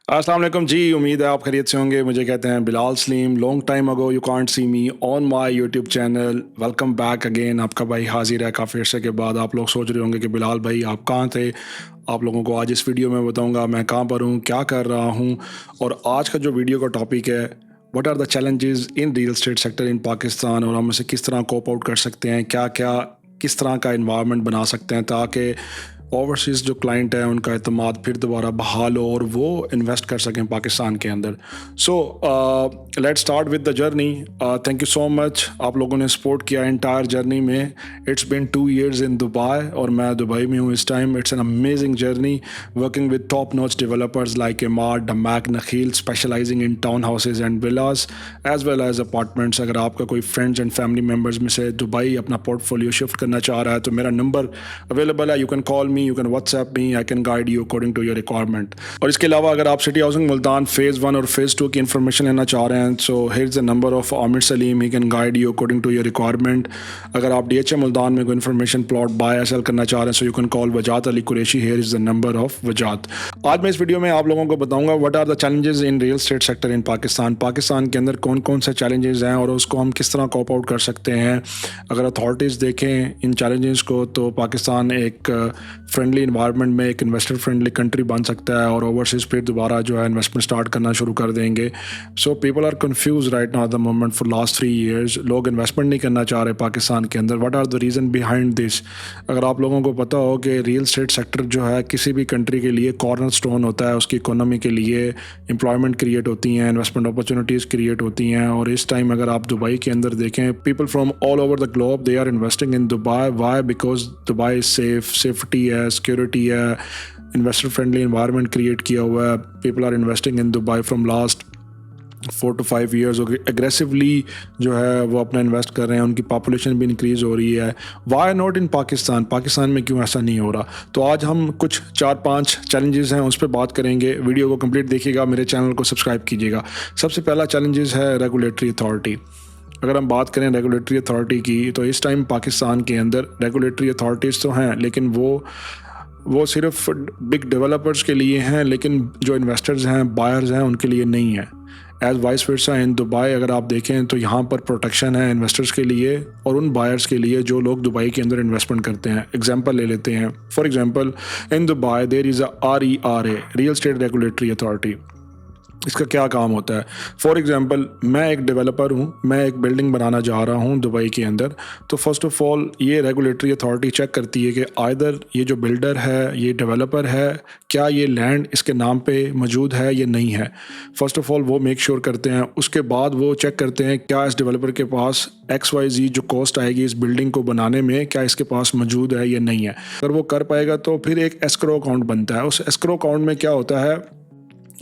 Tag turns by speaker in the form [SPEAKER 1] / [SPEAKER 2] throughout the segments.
[SPEAKER 1] अस्सलाम वालेकुम जी। उम्मीद है आप खैरियत से होंगे। मुझे कहते हैं Bilal Salim. Long time ago you can't see me on my YouTube channel. Welcome back again. आपका भाई हाजिर है काफ़ी अर्से के बाद। आप लोग सोच रहे होंगे कि बिलाल भाई आप कहाँ थे। आप लोगों को आज इस वीडियो में बताऊंगा मैं कहाँ पर हूँ, क्या कर रहा हूँ। और आज का जो वीडियो का टॉपिक है, what are the challenges in real estate sector in Pakistan, और हम इसे किस तरह कोप आउट कर सकते हैं, क्या क्या किस तरह का इन्वायरमेंट बना सकते हैं ताकि ओवरसीज़ जो क्लाइंट है उनका एतमाद फिर दोबारा बहाल हो और वो इन्वेस्ट कर सकें पाकिस्तान के अंदर। So let's start with the journey. Thank you so much, आप लोगों ने सपोर्ट किया इंटायर जर्नी में। It's been 2 years in Dubai और मैं दुबई में हूँ इस time. It's an amazing journey working with top notch developers like Emaar, Damac, Nakheel, specializing in town houses and villas as well as apartments. अगर आपका कोई friends and family members में से दुबई अपना पोर्टफोलियो शिफ्ट करना चाह रहा है तो मेरा नंबर अवेलेबल है। You can call me, you can WhatsApp me, I can guide you according to your requirement। और इसके अलावा अगर आप सिटी हाउसिंग मुल्तान फेज़ 1 और फेज़ 2 की इन्फॉर्मेशन लेना चाह रहे हैं so here's the number of Aamir Salim, he can guide you according to your requirement। अगर आप DHA मुल्तान में कोई इन्फॉर्मेशन प्लॉट बाय सेल करना चाह रहे हैं so you can call Wajat Ali Qureshi, here is the number of वजात। आज मैं इस वीडियो में आप लोगों को बताऊंगा what are the challenges in real estate sector in Pakistan. Pakistan के अंदर कौन कौन से चैलेंजेस हैं और उसको हम किस तरह कॉप आउट कर सकते हैं। अगर अथॉरिटीज़ देखें इन चैलेंजेस को तो पाकिस्तान एक फ्रेंडली इन्वायरमेंट में एक इन्वेस्टर फ्रेंडली कंट्री बन सकता है और ओवरसीज़ फिर दोबारा जो है इन्वेस्टमेंट स्टार्ट करना शुरू कर देंगे। So people are confuse right now at the moment for last 3 years। लोग इन्वेस्टमेंट नहीं करना चाह रहे पाकिस्तान के अंदर। What are the reason behind this. अगर आप लोगों को पता हो कि रियल एस्टेट सेक्टर जो है किसी भी कंट्री के लिए कॉर्नर स्टोन होता है, उसकी इकोनॉमी के लिए एम्प्लॉयमेंट क्रिएट होती हैं, इन्वेस्टमेंट अपॉर्चुनिटीज़ क्रिएट होती हैं। और इस टाइम अगर आप दुबई के अंदर देखें, people from all over the globe they are investing in Dubai. Why? Because Dubai is safe, safety है, सिक्योरिटी है, इन्वेस्टर फ्रेंडली इन्वायरमेंट क्रिएट किया हुआ है। People are investing in Dubai from last 4 to 5 years। Aggressively जो है वो अपना invest कर रहे हैं, उनकी पॉपुलेशन भी इंक्रीज़ हो रही है। Why not in Pakistan? Pakistan में क्यों ऐसा नहीं हो रहा? तो आज हम कुछ 4-5 चैलेंजेस हैं उस पर बात करेंगे। वीडियो को कंप्लीट देखिएगा, मेरे चैनल को सब्सक्राइब कीजिएगा। सबसे पहला चैलेंजेस है रेगुलेटरी अथॉरिटी। अगर हम बात करें रेगुलेटरी अथॉरिटी की तो इस टाइम पाकिस्तान के अंदर रेगुलेटरी अथॉरिटीज़ तो हैं लेकिन वो सिर्फ बिग डेवलपर्स के लिए हैं, लेकिन जो इन्वेस्टर्स हैं, बायर्स हैं, उनके लिए नहीं है। As vice versa in Dubai अगर आप देखें तो यहाँ पर प्रोटेक्शन है इन्वेस्टर्स के लिए और उन बायर्स के लिए जो लोग दुबई के अंदर इन्वेस्टमेंट करते हैं। एग्जांपल ले लेते हैं। For example in Dubai there is a RERA, real estate regulatory authority. इसका क्या काम होता है? फॉर एग्ज़ाम्पल मैं एक डेवलपर हूँ, मैं एक बिल्डिंग बनाना चाह रहा हूँ दुबई के अंदर। तो फर्स्ट ऑफ़ ऑल ये रेगुलेटरी अथॉरिटी चेक करती है कि आइदर ये जो बिल्डर है, ये डेवलपर है, क्या ये लैंड इसके नाम पे मौजूद है या नहीं है। फ़र्स्ट ऑफ़ ऑल वो मेक श्योर करते हैं। उसके बाद वो चेक करते हैं क्या इस डेवलपर के पास XYZ जो कॉस्ट आएगी इस बिल्डिंग को बनाने में, क्या इसके पास मौजूद है या नहीं है। अगर वो कर पाएगा तो फिर एक एस्क्रो अकाउंट बनता है। उस एस्क्रो अकाउंट में क्या होता है,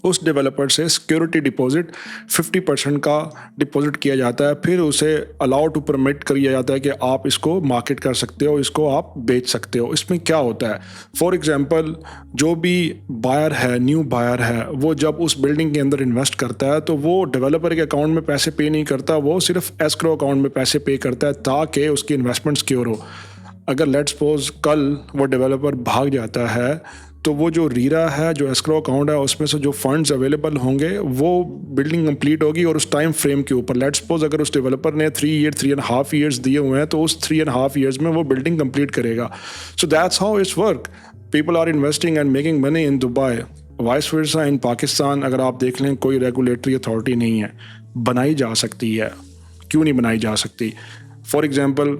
[SPEAKER 1] उस डेवलपर से सिक्योरिटी डिपॉजिट 50% का डिपॉजिट किया जाता है। फिर उसे अलाउ टू परमिट किया जाता है कि आप इसको मार्केट कर सकते हो, इसको आप बेच सकते हो। इसमें क्या होता है, फॉर एग्जांपल जो भी बायर है, न्यू बायर है, वो जब उस बिल्डिंग के अंदर इन्वेस्ट करता है तो वो डेवलपर के अकाउंट में पैसे पे नहीं करता, वो सिर्फ एस्क्रो अकाउंट में पैसे पे करता है ताकि उसकी इन्वेस्टमेंट सिक्योर हो। अगर लेट्स सपोज कल वो डेवलपर भाग जाता है तो वो जो रीरा है, जो एस्क्रो अकाउंट है, उसमें से जो फंड्स अवेलेबल होंगे वो बिल्डिंग कंप्लीट होगी और उस टाइम फ्रेम के ऊपर। लेट्स सपोज अगर उस डेवलपर ने 3.5 years दिए हुए हैं तो उस 3.5 years में वो बिल्डिंग कंप्लीट करेगा। So that's how it's work. People are investing and making money in Dubai. Vice versa in Pakistan अगर आप देख लें कोई रेगुलेटरी अथॉरिटी नहीं है। बनाई जा सकती है, क्यों नहीं बनाई जा सकती? फॉर एग्जाम्पल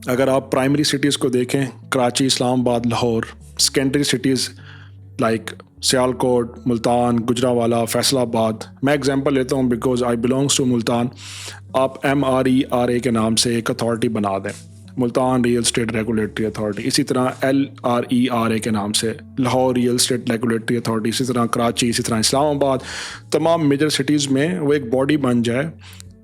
[SPEAKER 1] अगर आप प्राइमरी सिटीज़ को देखें, Karachi, Islamabad, Lahore, secondary cities like Sialkot, Multan, Gujranwala, Faisalabad. मैं एग्जांपल लेता हूँ because I belongs to Multan. आप MRERA के नाम से एक अथॉरिटी बना दें, Multan real estate regulatory authority. इसी तरह LRERA के नाम से Lahore real estate regulatory authority. इसी तरह कराची, इसी तरह इस्लामाबाद, तमाम मेजर सिटीज़ में वो एक बॉडी बन जाए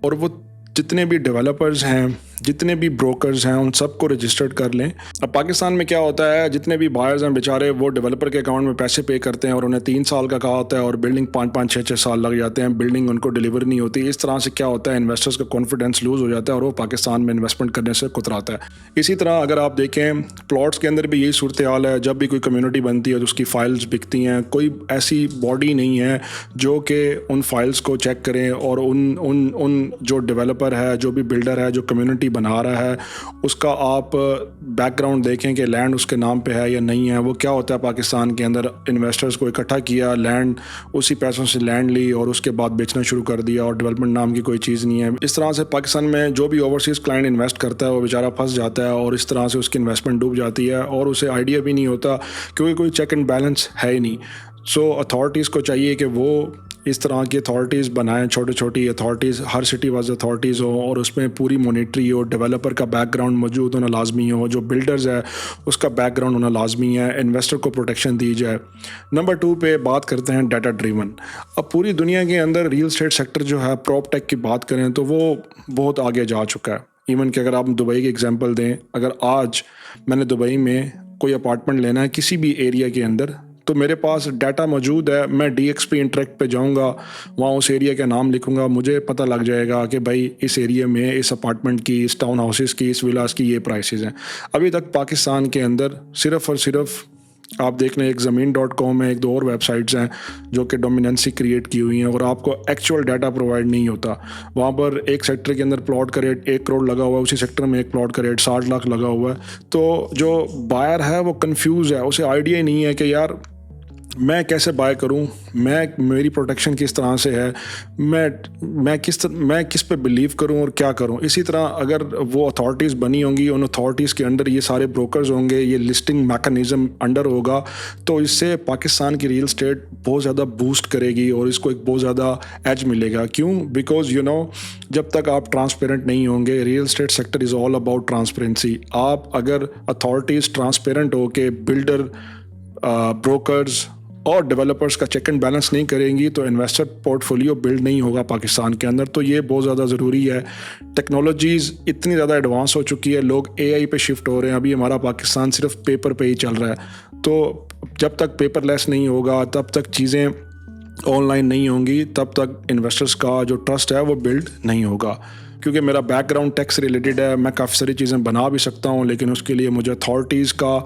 [SPEAKER 1] और वो जितने भी डेवलपर्स हैं जितने भी ब्रोकर्स हैं उन सबको रजिस्टर्ड कर लें। अब पाकिस्तान में क्या होता है, जितने भी बायर्स हैं बेचारे वो डेवलपर के अकाउंट में पैसे पे करते हैं और उन्हें 3 साल का कहा होता है और बिल्डिंग 5-5 6-6 साल लग जाते हैं, बिल्डिंग उनको डिलीवर नहीं होती। इस तरह से क्या होता है, इन्वेस्टर्स का कॉन्फिडेंस लूज़ हो जाता है और वो पाकिस्तान में इन्वेस्टमेंट करने से कुतराता है। इसी तरह अगर आप देखें प्लॉट्स के अंदर भी यही सूरत हाल है। जब भी कोई कम्युनिटी बनती है तो उसकी फ़ाइल्स बिकती हैं, कोई ऐसी बॉडी नहीं है जो कि उन फाइल्स को चेक करें और उन उन उन जो डेवलपर है, जो भी बिल्डर है, जो कम्युनिटी बना रहा है, उसका आप बैकग्राउंड देखें कि लैंड उसके नाम पे है या नहीं है। वो क्या होता है, पाकिस्तान के अंदर इन्वेस्टर्स को इकट्ठा किया, लैंड उसी पैसों से लैंड ली और उसके बाद बेचना शुरू कर दिया और डेवलपमेंट नाम की कोई चीज़ नहीं है। इस तरह से पाकिस्तान में जो भी ओवरसीज़ क्लाइंट इन्वेस्ट करता है वो बेचारा फंस जाता है और इस तरह से उसकी इन्वेस्टमेंट डूब जाती है और उसे आइडिया भी नहीं होता क्योंकि कोई चेक एंड बैलेंस है ही नहीं। सो अथॉरिटीज़ को चाहिए कि वो इस तरह की अथॉरिटीज़ बनाएं, छोटी छोटी अथॉरिटीज़, हर सिटी वाइज अथॉरिटीज़ हो और उसमें पूरी मॉनिटरी हो, डेवलपर का बैकग्राउंड मौजूद होना लाजमी हो, जो बिल्डर्स है उसका बैकग्राउंड होना लाजमी है, इन्वेस्टर को प्रोटेक्शन दी जाए। नंबर 2 पे बात करते हैं डाटा ड्रिवन। अब पूरी दुनिया के अंदर रियल एस्टेट सेक्टर जो है, प्रॉप टेक की बात करें तो वो बहुत आगे जा चुका है। इवन कि अगर आप दुबई की एग्जांपल दें, अगर आज मैंने दुबई में कोई अपार्टमेंट लेना है किसी भी एरिया के अंदर, तो मेरे पास डाटा मौजूद है। मैं DXP इंटरेक्ट पे जाऊंगा, वहाँ उस एरिया का नाम लिखूंगा, मुझे पता लग जाएगा कि भाई इस एरिया में इस अपार्टमेंट की, इस टाउन हाउसेस की, इस विलास की ये प्राइसेस हैं। अभी तक पाकिस्तान के अंदर सिर्फ़ और सिर्फ आप देख लें, एक ज़मीन.com है, एक दो और वेबसाइट्स हैं जो कि डोमिनेंसी क्रिएट की हुई हैं और आपको एक्चुअल डाटा प्रोवाइड नहीं होता। वहाँ पर एक सेक्टर के अंदर प्लॉट का रेट 1 करोड़ लगा हुआ है, उसी सेक्टर में एक प्लॉट का रेट 60 लाख लगा हुआ है। तो जो बायर है वो कंफ्यूज है, उसे आइडिया ही नहीं है कि यार मैं कैसे बाय करूं, मेरी प्रोटेक्शन किस तरह से है, मैं किस पे बिलीव करूं और क्या करूं। इसी तरह अगर वो अथॉरिटीज़ बनी होंगी, उन अथॉरिटीज़ के अंडर ये सारे ब्रोकर्स होंगे, ये लिस्टिंग मैकेनिज़्म अंडर होगा, तो इससे पाकिस्तान की रियल एस्टेट बहुत ज़्यादा बूस्ट करेगी और इसको एक बहुत ज़्यादा एज मिलेगा। क्यों? बिकॉज जब तक आप ट्रांसपेरेंट नहीं होंगे, real estate sector is all about transparency. आप अगर अथॉरिटीज़ ट्रांसपेरेंट हो के बिल्डर, ब्रोकर्स और डेवलपर्स का चेक एंड बैलेंस नहीं करेंगी तो इन्वेस्टर पोर्टफोलियो बिल्ड नहीं होगा पाकिस्तान के अंदर। तो ये बहुत ज़्यादा ज़रूरी है। टेक्नोलॉजीज़ इतनी ज़्यादा एडवांस हो चुकी है, लोग AI पे शिफ्ट हो रहे हैं। अभी हमारा पाकिस्तान सिर्फ पेपर पे ही चल रहा है। तो जब तक पेपरलेस नहीं होगा, तब तक चीज़ें ऑनलाइन नहीं होंगी, तब तक इन्वेस्टर्स का जो ट्रस्ट है वो बिल्ड नहीं होगा। क्योंकि मेरा बैकग्राउंड टैक्स रिलेटेड है, मैं काफ़ी सारी चीज़ें बना भी सकता हूँ, लेकिन उसके लिए मुझे अथॉरिटीज़ का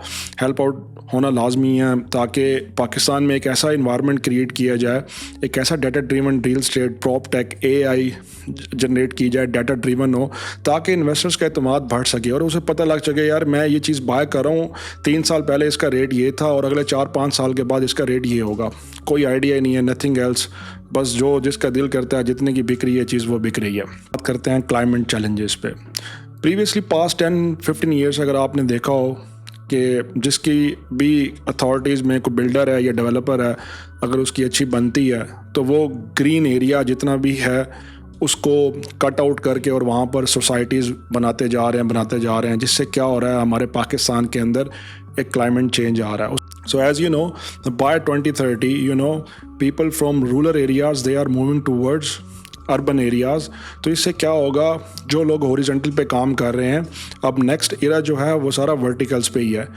[SPEAKER 1] हेल्प आउट होना लाजमी है ताकि पाकिस्तान में एक ऐसा इन्वायरमेंट क्रिएट किया जाए, एक ऐसा data driven real estate, prop tech, AI generate की जाए, डाटा ड्रिवन हो, ताकि इन्वेस्टर्स का एतमाद बढ़ सके और उसे पता लग सके यार मैं ये चीज़ बाय कर रहा हूँ, 3 साल पहले इसका रेट ये था और अगले 4-5 साल के बाद इसका रेट ये होगा। कोई आइडिया नहीं है, नथिंग एल्स, बस जो जिसका दिल करता है, जितने की बिक रही है चीज़ वो बिक रही है। बात करते हैं क्लाइमेट चैलेंजेस पे। प्रीवियसली पास्ट 10-15 ईयर्स अगर आपने देखा हो कि जिसकी भी अथॉरिटीज़ में कोई बिल्डर है या डेवलपर है, अगर उसकी अच्छी बनती है तो वो ग्रीन एरिया जितना भी है उसको कट आउट करके और वहाँ पर सोसाइटीज़ बनाते जा रहे हैं, जिससे क्या हो रहा है, हमारे पाकिस्तान के अंदर एक क्लाइमेट चेंज आ रहा है। So as you know, by 2030, people from rural areas, they are moving towards urban areas. तो इससे क्या होगा, जो लोग हॉरिजॉन्टल पे काम कर रहे हैं, अब नेक्स्ट एरा जो है वो सारा वर्टिकल्स पे ही है।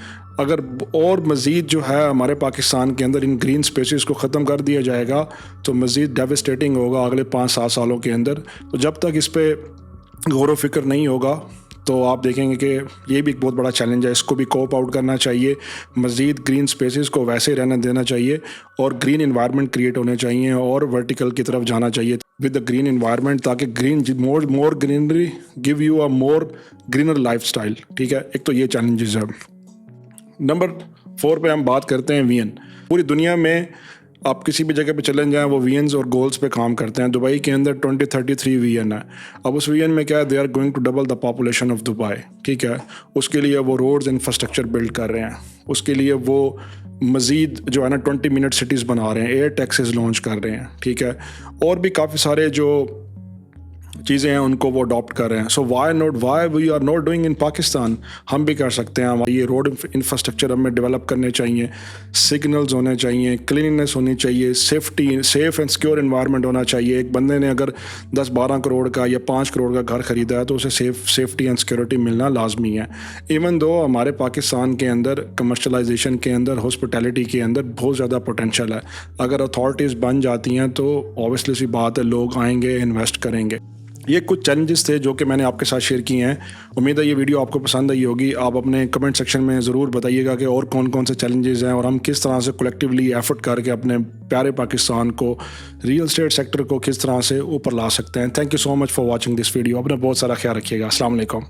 [SPEAKER 1] अगर और मज़ीद जो है हमारे पाकिस्तान के अंदर इन ग्रीन स्पेसेस को ख़त्म कर दिया जाएगा तो मज़ीद डेविस्टेटिंग होगा अगले 5-7 सालों के अंदर। तो जब तक इस पर गौर व फिक्र नहीं होगा तो आप देखेंगे कि ये भी एक बहुत बड़ा चैलेंज है, इसको भी कोप आउट करना चाहिए। मज़ीद ग्रीन स्पेसेस को वैसे रहने देना चाहिए और ग्रीन इन्वायरमेंट क्रिएट होने चाहिए और वर्टिकल की तरफ जाना चाहिए विद द ग्रीन इन्वायरमेंट, ताकि more greenery give you a more greener lifestyle. ठीक है, एक तो ये चैलेंजेस है। नंबर 4 पे हम बात करते हैं VN। पूरी दुनिया में आप किसी भी जगह पे चले जाएं, वो VNs और गोल्स पे काम करते हैं। दुबई के अंदर 2033 VN है। अब उस VN में क्या है, they are going to double the population of Dubai. ठीक है, उसके लिए वो रोड्स इंफ्रास्ट्रक्चर बिल्ड कर रहे हैं, उसके लिए वो मज़ीद जो है ना 20 मिनट सिटीज़ बना रहे हैं, एयर टैक्सेस लॉन्च कर रहे हैं। ठीक है, और भी काफ़ी सारे जो चीज़ें हैं उनको वो अडॉप्ट कर रहे हैं। So why we are not doing in Pakistan, हम भी कर सकते हैं। हमारी ये रोड इंफ्रास्ट्रक्चर हमें डेवलप करने चाहिए, सिग्नल्स होने चाहिए, क्लीननेस होनी चाहिए, सेफ एंड सिक्योर इन्वायरमेंट होना चाहिए। एक बंदे ने अगर 10-12 करोड़ का या 5 करोड़ का घर ख़रीदा है तो उसे सेफ्टी एंड सिक्योरिटी मिलना लाजमी है। इवन दो हमारे पाकिस्तान के अंदर कमर्शलाइजेशन के अंदर, हॉस्पिटैलिटी के अंदर बहुत ज़्यादा पोटेंशियल है। अगर अथॉरिटीज़ बन जाती हैं तो ऑब्वियसली सी बात है, लोग आएंगे, इन्वेस्ट करेंगे। ये कुछ चैलेंजेस थे जो कि मैंने आपके साथ शेयर किए हैं। उम्मीद है ये वीडियो आपको पसंद आई होगी। आप अपने कमेंट सेक्शन में ज़रूर बताइएगा कि और कौन कौन से चैलेंजेस हैं और हम किस तरह से कलेक्टिवली एफर्ट करके अपने प्यारे पाकिस्तान को, रियल एस्टेट सेक्टर को किस तरह से ऊपर ला सकते हैं। Thank you so much for watching this video. अपना बहुत सारा ख्याल रखिएगा। अस्सलाम वालेकुम।